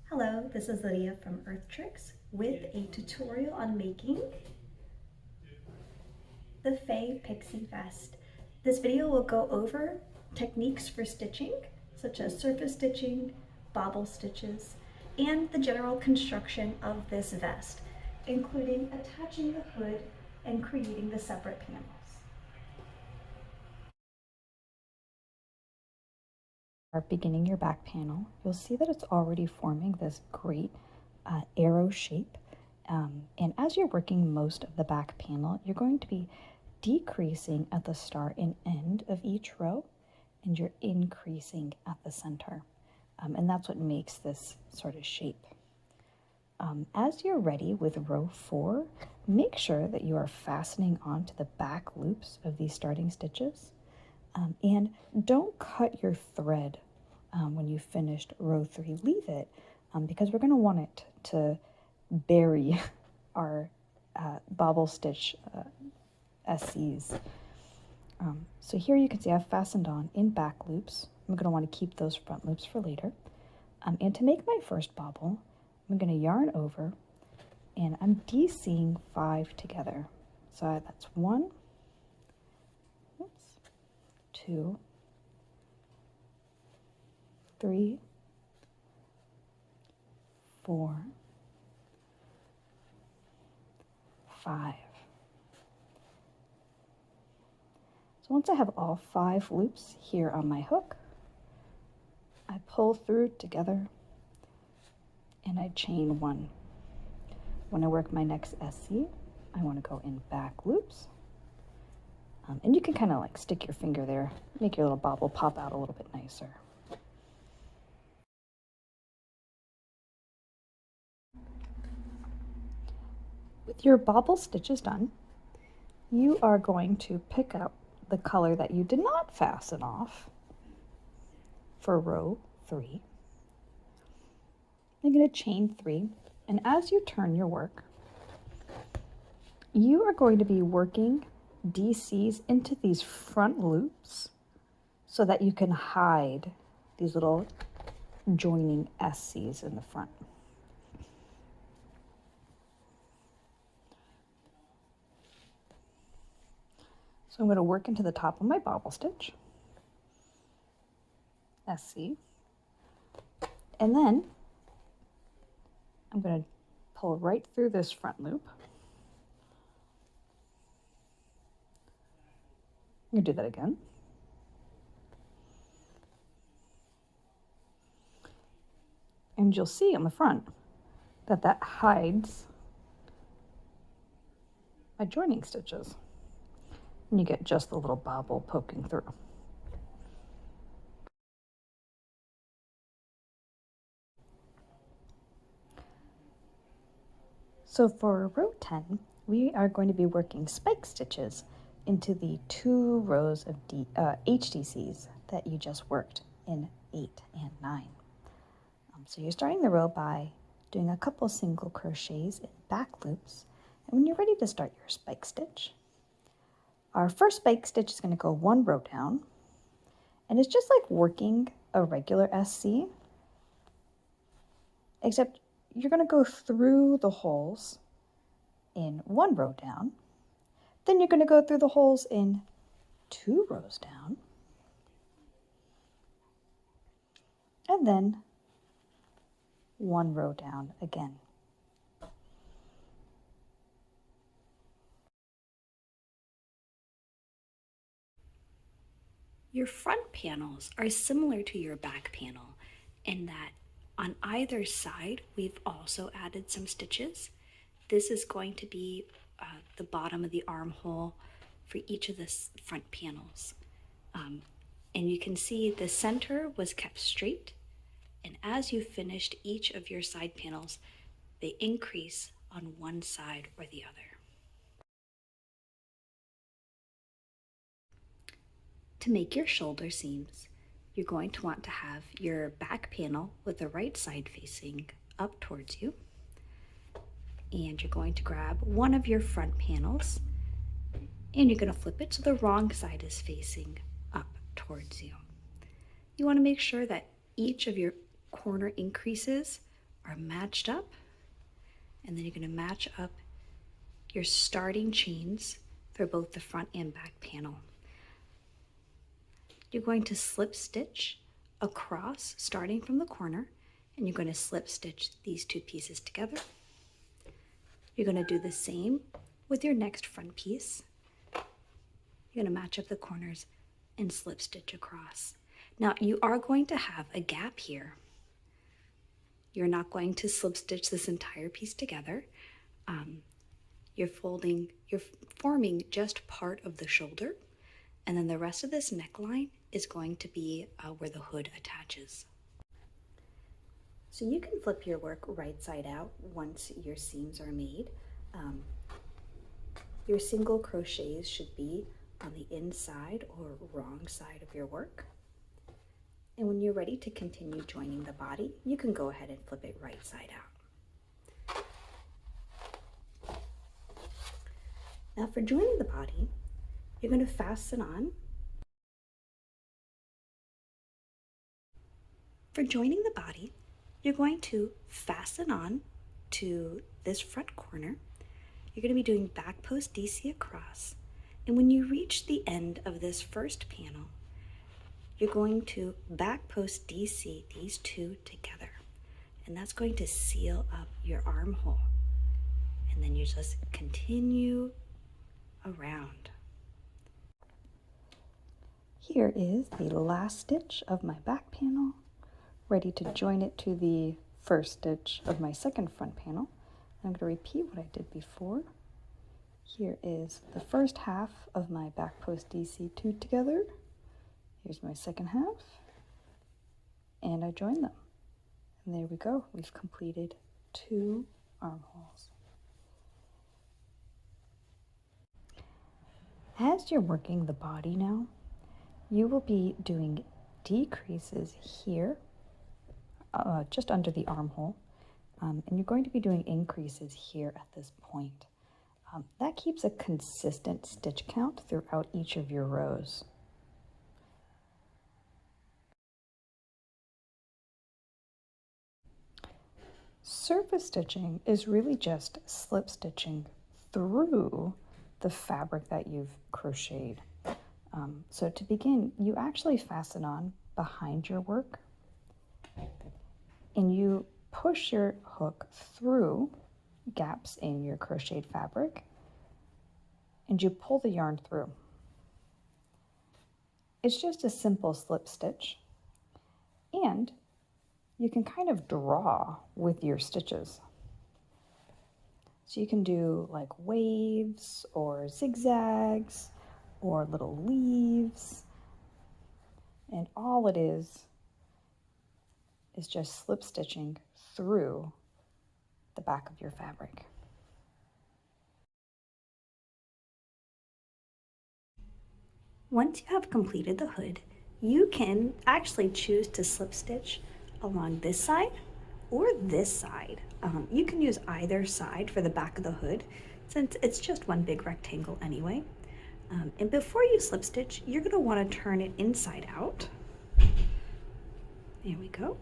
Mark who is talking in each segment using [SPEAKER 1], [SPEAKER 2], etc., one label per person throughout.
[SPEAKER 1] Hello, this is Lydia from EarthTricks with a tutorial on making the Fae Pixie Vest. This video will go over techniques for stitching, such as surface stitching, bobble stitches, and the general construction of this vest, including attaching the hood and creating the separate panels.
[SPEAKER 2] Beginning your back panel, you'll see that it's already forming this great arrow shape. And as you're working most of the back panel, you're going to be decreasing at the start and end of each row, and you're increasing at the center. And that's what makes this sort of shape. As you're ready with row 4, make sure that you are fastening onto the back loops of these starting stitches. And don't cut your thread when you finished row 3. Leave it because we're going to want it to bury our bobble stitch SCs. So here you can see I've fastened on in back loops. I'm going to want to keep those front loops for later. And to make my first bobble, I'm going to yarn over, and I'm DCing 5 together. So that's 1, 2, 3, 4, 5. So once I have all 5 loops here on my hook, I pull through together and I chain 1. When I work my next SC, I want to go in back loops. And you can kind of like stick your finger there, make your little bobble pop out a little bit nicer. With your bobble stitches done, you are going to pick up the color that you did not fasten off for row 3. You're going to chain 3, and as you turn your work, you are going to be working DCs into these front loops so that you can hide these little joining SCs in the front. So I'm going to work into the top of my bobble stitch, SC, and then I'm going to pull right through this front loop. You do that again. And you'll see on the front that that hides my joining stitches. And you get just the little bobble poking through. So for row 10, we are going to be working spike stitches into the 2 rows of HDCs that you just worked in 8 and 9. So you're starting the row by doing a couple single crochets in back loops, and when you're ready to start your spike stitch, our first spike stitch is going to go 1 row down, and it's just like working a regular SC, except you're going to go through the holes in 1 row down, then you're going to go through the holes in 2 rows down, and then 1 row down again.
[SPEAKER 3] Your front panels are similar to your back panel in that on either side we've also added some stitches. This is going to be the bottom of the armhole for each of the front panels. And you can see the center was kept straight, and as you finished each of your side panels, they increase on one side or the other. To make your shoulder seams, you're going to want to have your back panel with the right side facing up towards you. And you're going to grab one of your front panels and you're going to flip it so the wrong side is facing up towards you. You want to make sure that each of your corner increases are matched up, and then you're going to match up your starting chains for both the front and back panel. You're going to slip stitch across starting from the corner, and you're going to slip stitch these two pieces together. You're going to do the same with your next front piece. You're going to match up the corners and slip stitch across. Now you are going to have a gap here. You're not going to slip stitch this entire piece together. You're forming just part of the shoulder, and then the rest of this neckline is going to be where the hood attaches. So you can flip your work right side out once your seams are made. Your single crochets should be on the inside or wrong side of your work. And when you're ready to continue joining the body, you can go ahead and flip it right side out. Now for joining the body, you're going to fasten on. For joining the body, you're going to fasten on to this front corner. You're going to be doing back post DC across. And when you reach the end of this first panel, you're going to back post DC these two together. And that's going to seal up your armhole. And then you just continue around.
[SPEAKER 2] Here is the last stitch of my back panel, ready to join it to the first stitch of my second front panel. I'm going to repeat what I did before. Here is the first half of my back post DC2 together. Here's my second half, and I join them. And there we go. We've completed 2 armholes. As you're working the body now, you will be doing decreases here, just under the armhole, and you're going to be doing increases here at this point. That keeps a consistent stitch count throughout each of your rows. Surface stitching is really just slip stitching through the fabric that you've crocheted. So to begin, you actually fasten on behind your work, and you push your hook through gaps in your crocheted fabric, and you pull the yarn through. It's just a simple slip stitch, and you can kind of draw with your stitches. So you can do like waves or zigzags or little leaves, and all it is just slip stitching through the back of your fabric.
[SPEAKER 3] Once you have completed the hood, you can actually choose to slip stitch along this side or this side. You can use either side for the back of the hood, since it's just one big rectangle anyway. And before you slip stitch, you're going to want to turn it inside out. There we go.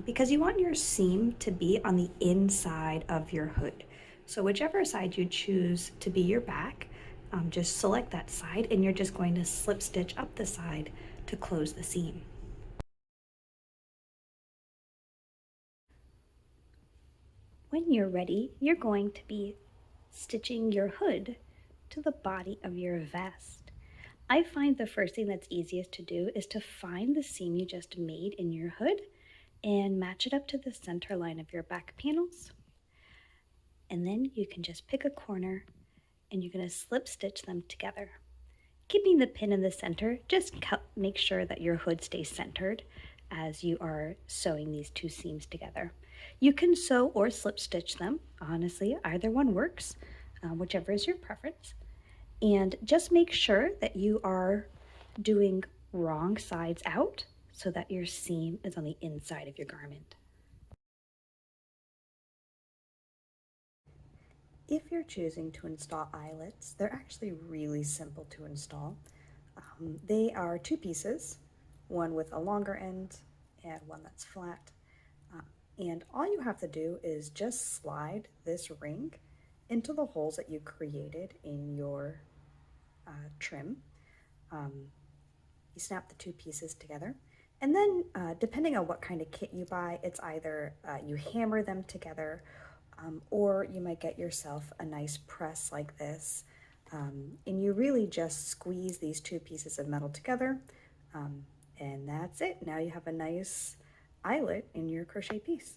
[SPEAKER 3] Because you want your seam to be on the inside of your hood. So whichever side you choose to be your back, just select that side, and you're just going to slip stitch up the side to close the seam. When you're ready, you're going to be stitching your hood to the body of your vest. I find the first thing that's easiest to do is to find the seam you just made in your hood and match it up to the center line of your back panels. And then you can just pick a corner and you're going to slip stitch them together. Keeping the pin in the center, just make sure that your hood stays centered as you are sewing these two seams together. You can sew or slip stitch them. Honestly, either one works, whichever is your preference. And just make sure that you are doing wrong sides out so that your seam is on the inside of your garment. If you're choosing to install eyelets, they're actually really simple to install. They are 2 pieces, one with a longer end and one that's flat.
[SPEAKER 2] And all you have to do is just slide this ring into the holes that you created in your trim. You snap the two pieces together, and then depending on what kind of kit you buy, it's either you hammer them together, or you might get yourself a nice press like this, and you really just squeeze these two pieces of metal together, and that's it. Now you have a nice eyelet in your crochet piece.